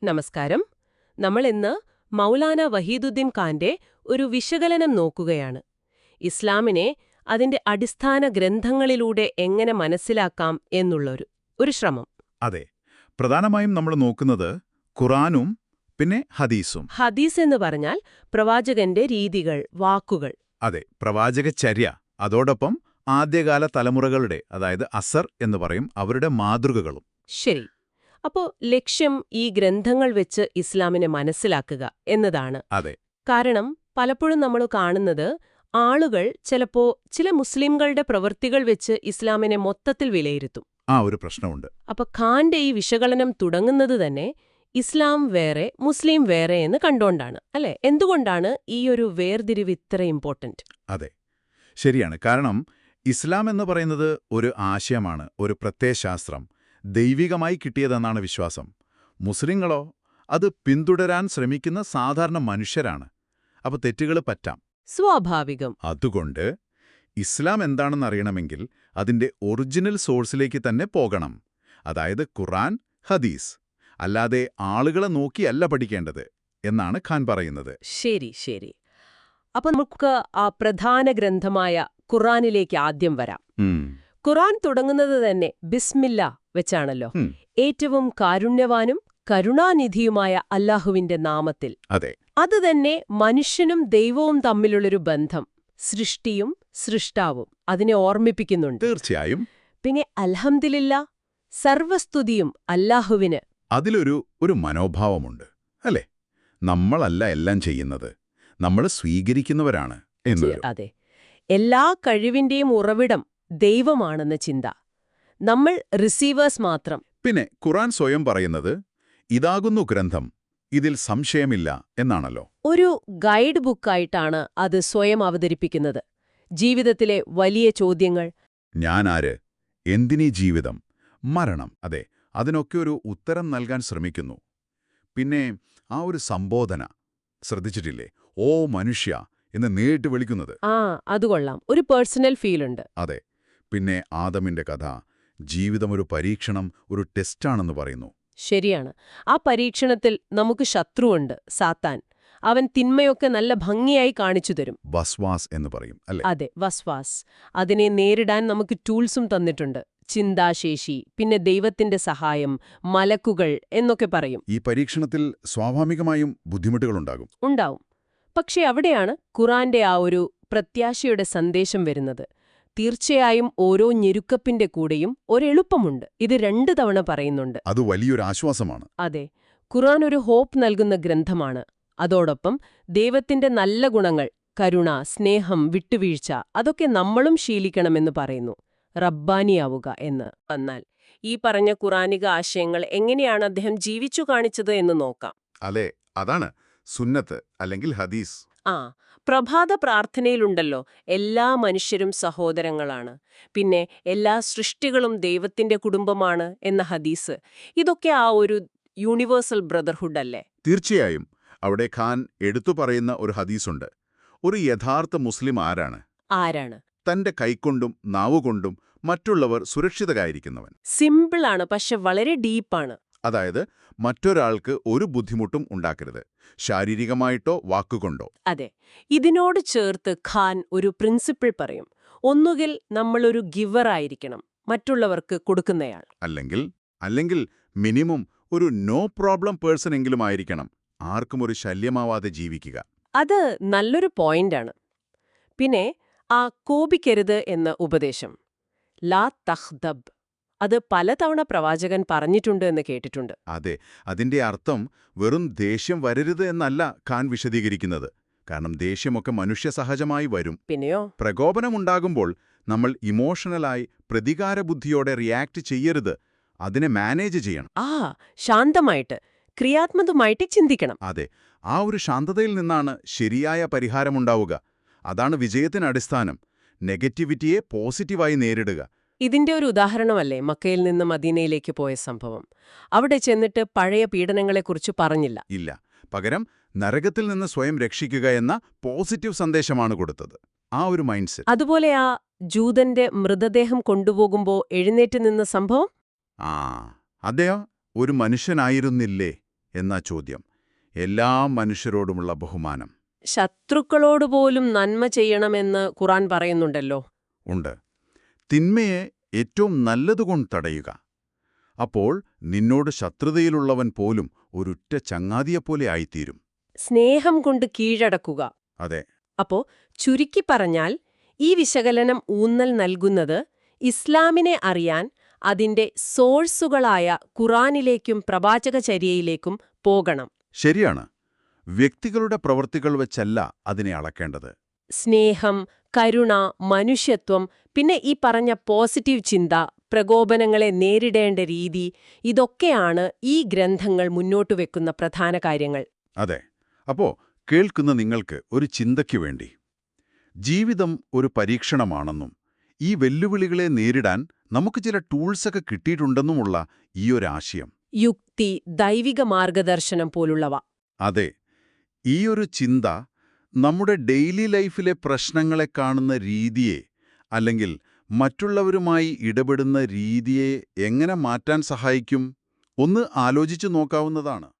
നമസ്കാരം. നമ്മൾ ഇന്ന് മൗലാന വഹീദുദ്ദീൻ ഖാന്റെ ഒരു വിശകലനം നോക്കുകയാണ്. ഇസ്ലാമിനെ അതിന്റെ അടിസ്ഥാന ഗ്രന്ഥങ്ങളിലൂടെ എങ്ങനെ മനസ്സിലാക്കാം എന്നുള്ളൊരു ശ്രമം. അതെ, പ്രധാനമായും നമ്മൾ നോക്കുന്നത് ഖുറാനും പിന്നെ ഹദീസും. ഹദീസ് എന്ന് പറഞ്ഞാൽ പ്രവാചകന്റെ രീതികൾ, വാക്കുകൾ. അതെ, പ്രവാചകചര്യ. അതോടൊപ്പം ആദ്യകാല തലമുറകളുടെ, അതായത് അസർ എന്ന് പറയും, അവരുടെ മാതൃകകളും. ശരി. അപ്പോ ലക്ഷ്യം ഈ ഗ്രന്ഥങ്ങൾ വെച്ച് ഇസ്ലാമിനെ മനസ്സിലാക്കുക എന്നതാണ്. അതെ. കാരണം പലപ്പോഴും നമ്മൾ കാണുന്നത് ആളുകൾ ചിലപ്പോ ചില മുസ്ലിംകളുടെ പ്രവൃത്തികൾ വെച്ച് ഇസ്ലാമിനെ മൊത്തത്തിൽ വിലയിരുത്തും. ഒരു പ്രശ്നമുണ്ട്. അപ്പൊ ഖാന്റെ ഈ വിശകലനം തുടങ്ങുന്നത് തന്നെ ഇസ്ലാം വേറെ മുസ്ലിം വേറെ എന്ന് കണ്ടോണ്ടാണ്, അല്ലെ? എന്തുകൊണ്ടാണ് ഈ ഒരു വേർതിരിവ് ഇത്ര ഇമ്പോർട്ടന്റ്? അതെ, ശരിയാണ്. കാരണം ഇസ്ലാം എന്ന് പറയുന്നത് ഒരു ആശയമാണ്, ഒരു പ്രത്യയശാസ്ത്രം, ദൈവികമായി കിട്ടിയതെന്നാണ് വിശ്വാസം. മുസ്ലിങ്ങളോ അത് പിന്തുടരാൻ ശ്രമിക്കുന്ന സാധാരണ മനുഷ്യരാണ്. അപ്പോൾ തെറ്റുകൾ പറ്റാം, സ്വാഭാവികം. അതുകൊണ്ട് ഇസ്ലാം എന്താണെന്ന് അറിയണമെങ്കിൽ അതിന്റെ ഒറിജിനൽ സോഴ്സിലേക്ക് തന്നെ പോകണം, അതായത് ഖുറാൻ, ഹദീസ്. അല്ലാതെ ആളുകളെ നോക്കിയല്ല പഠിക്കേണ്ടത് എന്നാണ് ഖാൻ പറയുന്നത്. ശരി ശരി. അപ്പൊ നമുക്ക് ആ പ്രധാന ഗ്രന്ഥമായ ഖുറാനിലേക്ക് ആദ്യം വരാം. ഖുറാൻ തുടങ്ങുന്നത് തന്നെ ബിസ്മില്ല വെച്ചാണല്ലോ. ഏറ്റവും കാരുണ്യവാനും കരുണാനിധിയുമായ അല്ലാഹുവിന്റെ നാമത്തിൽ. അതെ. അത് തന്നെ മനുഷ്യനും ദൈവവും തമ്മിലുള്ളൊരു ബന്ധം, സൃഷ്ടിയും സൃഷ്ടാവും അതിനെ ഓർമ്മിപ്പിക്കുന്നുണ്ട്. തീർച്ചയായും. പിന്നെ അൽഹംദുലില്ലാ, സർവസ്തുതിയും അല്ലാഹുവിന്. അതിലൊരു മനോഭാവമുണ്ട്, അല്ലേ? നമ്മളല്ല എല്ലാം ചെയ്യുന്നത്, നമ്മൾ സ്വീകരിക്കുന്നവരാണ് എന്നൊരു. അതെ, എല്ലാ കഴിവിന്റെയും ഉറവിടം ദൈവമാണെന്ന ചിന്ത. നമ്മൾ റിസീവേഴ്സ് മാത്രം. പിന്നെ ഖുറാൻ സ്വയം പറയുന്നത് ഇതാകുന്നു ഗ്രന്ഥം, ഇതിൽ സംശയമില്ല എന്നാണല്ലോ. ഒരു ഗൈഡ് ബുക്കായിട്ടാണ് അത് സ്വയം അവതരിപ്പിക്കുന്നത്. ജീവിതത്തിലെ വലിയ ചോദ്യങ്ങൾ, ഞാനാര്, എന്തിനീ ജീവിതം, മരണം, അതെ, അതിനൊക്കെ ഒരു ഉത്തരം നൽകാൻ ശ്രമിക്കുന്നു. പിന്നെ ആ ഒരു സംബോധന ശ്രദ്ധിച്ചിട്ടില്ലേ? ഓ മനുഷ്യ എന്ന് നേരിട്ട് വിളിക്കുന്നത്. അത് കൊള്ളാം. ഒരു പേഴ്സണൽ ഫീലുണ്ട്. അതെ. പിന്നെ ആദമിന്റെ കഥ, ജീവിതം ഒരു പരീക്ഷണം, ഒരു ടെസ്റ്റാണെന്ന് പറയുന്നു. ശരിയാണ്. ആ പരീക്ഷണത്തിൽ നമുക്ക് ശത്രുവുണ്ട്, സാത്താൻ. അവൻ തിന്മയൊക്കെ നല്ല ഭംഗിയായി കാണിച്ചു തരും. വസ്വാസ് എന്ന് പറയും, അല്ലേ? അതെ, വസ്വാസ്. അതിനെ നേരിടാൻ നമുക്ക് ടൂൾസും തന്നിട്ടുണ്ട്. ചിന്താശേഷി, പിന്നെ ദൈവത്തിന്റെ സഹായം, മലക്കുകൾ എന്നൊക്കെ പറയും. ഈ പരീക്ഷണത്തിൽ സ്വാഭാവികമായും ബുദ്ധിമുട്ടുകളുണ്ടാകും. ഉണ്ടാവും. പക്ഷെ അവിടെയാണ് ഖുറാന്റെ ആ ഒരു പ്രത്യാശയുടെ സന്ദേശം വരുന്നത്. തീർച്ചയായും ഓരോ ഞെരുക്കപ്പിന്റെ കൂടെയും ഒരെളുപ്പമുണ്ട്. ഇത് 2 തവണ പറയുന്നുണ്ട്. അത് വലിയൊരു ആശ്വാസമാണ്. അതെ, ഖുറാൻ ഒരു ഹോപ്പ് നൽകുന്ന ഗ്രന്ഥമാണ്. അതോടൊപ്പം ദൈവത്തിന്റെ നല്ല ഗുണങ്ങൾ, കരുണ, സ്നേഹം, വിട്ടുവീഴ്ച, അതൊക്കെ നമ്മളും ശീലിക്കണമെന്ന് പറയുന്നു. റബ്ബാനിയാവുക എന്ന്. എന്നാൽ ഈ പറഞ്ഞ ഖുറാനിക ആശയങ്ങൾ എങ്ങനെയാണ് അദ്ദേഹം ജീവിച്ചു കാണിച്ചത് എന്ന് നോക്കാം. അതെ, അതാണ് സുന്നത്ത് അല്ലെങ്കിൽ ഹദീസ്. പ്രഭാത പ്രാർത്ഥനയിലുണ്ടല്ലോ, എല്ലാ മനുഷ്യരും സഹോദരങ്ങളാണ്, പിന്നെ എല്ലാ സൃഷ്ടികളും ദൈവത്തിന്റെ കുടുംബമാണ് എന്ന ഹദീസ്. ഇതൊക്കെ ആ ഒരു യൂണിവേഴ്സൽ ബ്രദർഹുഡ് അല്ലേ? തീർച്ചയായും. അവിടെ ഖാൻ എടുത്തു പറയുന്ന ഒരു ഹദീസുണ്ട്. ഒരു യഥാർത്ഥ മുസ്ലിം ആരാണ്? തന്റെ കൈക്കൊണ്ടും നാവുകൊണ്ടും മറ്റുള്ളവർ സുരക്ഷിതരായിരിക്കുന്നവൻ. സിമ്പിളാണ്, പക്ഷെ വളരെ ഡീപ്പാണ്. അതായത് മറ്റൊരാൾക്ക് ഒരു ബുദ്ധിമുട്ടും ഉണ്ടാക്കരുത്, ശാരീരികമായിട്ടോ വാക്കുകൊണ്ടോ. അതെ. ഇതിനോട് ചേർത്ത് ഖാൻ ഒരു പ്രിൻസിപ്പിൾ പറയും. ഒന്നുകിൽ നമ്മളൊരു ഗിവർ ആയിരിക്കണം, മറ്റുള്ളവർക്ക് കൊടുക്കുന്നയാൾ. അല്ലെങ്കിൽ മിനിമം ഒരു നോ പ്രോബ്ലം പേഴ്സൺ എങ്കിലും ആയിരിക്കണം, ആർക്കും ഒരു ശല്യമാവാതെ ജീവിക്കുക. അത് നല്ലൊരു പോയിന്റാണ്. പിന്നെ ആ കോപിക്കരുത് എന്ന ഉപദേശം, ലാ തഖ്ദബ്, അത് പലതവണ പ്രവാചകൻ പറഞ്ഞിട്ടുണ്ട് എന്ന് കേട്ടിട്ടുണ്ട്. അതെ, അതിന്റെ അർത്ഥം വെറും ദേഷ്യം വരരുത് എന്നല്ല ഖാൻ വിശദീകരിക്കുന്നത്. കാരണം ദേഷ്യമൊക്കെ മനുഷ്യസഹജമായി വരും. പിന്നെയോ, പ്രകോപനമുണ്ടാകുമ്പോൾ നമ്മൾ ഇമോഷണലായി പ്രതികാരബുദ്ധിയോടെ റിയാക്ട് ചെയ്യരുത്, അതിനെ മാനേജ് ചെയ്യണം. ശാന്തമായിട്ട്, ക്രിയാത്മകമായിട്ട് ചിന്തിക്കണം. അതെ, ആ ഒരു ശാന്തതയിൽ നിന്നാണ് ശരിയായ പരിഹാരമുണ്ടാവുക. അതാണ് വിജയത്തിന് അടിസ്ഥാനം. നെഗറ്റിവിറ്റിയെ പോസിറ്റീവായി നേരിടുക. ഇതിന്റെ ഒരു ഉദാഹരണമല്ലേ മക്കയിൽ നിന്ന് മദീനയിലേക്ക് പോയ സംഭവം? അവിടെ ചെന്നിട്ട് പഴയ പീഡനങ്ങളെക്കുറിച്ച് പറഞ്ഞില്ല. ഇല്ല, പകരം നരകത്തിൽ നിന്ന് സ്വയം രക്ഷിക്കുക എന്ന പോസിറ്റീവ് സന്ദേശമാണ് കൊടുത്തത്. ആ ഒരു മൈൻഡ് സെറ്റ്. അതുപോലെ ആ ജൂതന്റെ മൃതദേഹം കൊണ്ടുപോകുമ്പോൾ എഴുന്നേറ്റ് നിന്ന സംഭവം, അദ്ദേഹം ഒരു മനുഷ്യനായിരുന്നില്ലേ എന്നാ ചോദ്യം. എല്ലാ മനുഷ്യരോടുമുള്ള ബഹുമാനം. ശത്രുക്കളോട് പോലും നന്മ ചെയ്യണമെന്ന് ഖുറാൻ പറയുന്നുണ്ടല്ലോ. ഉണ്ട്. തിന്മയെ ഏറ്റവും നല്ലതുകൊണ്ട് തടയുക. അപ്പോൾ നിന്നോട് ശത്രുതയിലുള്ളവൻ പോലും ഒരുറ്റ ചങ്ങാതിയെപ്പോലെ ആയിത്തീരും. സ്നേഹം കൊണ്ട് കീഴടക്കുക. അതെ. അപ്പോ ചുരുക്കി പറഞ്ഞാൽ ഈ വിശകലനം ഊന്നൽ നൽകുന്നത് ഇസ്ലാമിനെ അറിയാൻ അതിന്റെ സോഴ്സുകളായ ഖുറാനിലേക്കും പ്രവാചകചര്യയിലേക്കും പോകണം. ശരിയാണ്. വ്യക്തികളുടെ പ്രവൃത്തികൾ വെച്ചല്ല അതിനെ അളക്കേണ്ടത്. സ്നേഹം, കരുണ, മനുഷ്യത്വം, പിന്നെ ഈ പറഞ്ഞ പോസിറ്റീവ് ചിന്ത, പ്രകോപനങ്ങളെ നേരിടേണ്ട രീതി, ഇതൊക്കെയാണ് ഈ ഗ്രന്ഥങ്ങൾ മുന്നോട്ടു വെക്കുന്ന പ്രധാന കാര്യങ്ങൾ. അതെ. അപ്പോ കേൾക്കുന്ന നിങ്ങൾക്ക് ഒരു ചിന്തയ്ക്കു വേണ്ടി, ജീവിതം ഒരു പരീക്ഷണമാണെന്നും ഈ വെല്ലുവിളികളെ നേരിടാൻ നമുക്ക് ചില ടൂൾസൊക്കെ കിട്ടിയിട്ടുണ്ടെന്നുമുള്ള ഈയൊരാശയം. യുക്തി, ദൈവിക മാർഗദർശനം പോലുള്ളവ. അതെ. ഈയൊരു ചിന്ത നമ്മുടെ ഡെയിലി ലൈഫിലെ പ്രശ്നങ്ങളെ കാണുന്ന രീതിയെ, അല്ലെങ്കിൽ മറ്റുള്ളവരുമായി ഇടപെടുന്ന രീതിയെ എങ്ങനെ മാറ്റാൻ സഹായിക്കും? ഒന്ന് ആലോചിച്ചു നോക്കാവുന്നതാണ്.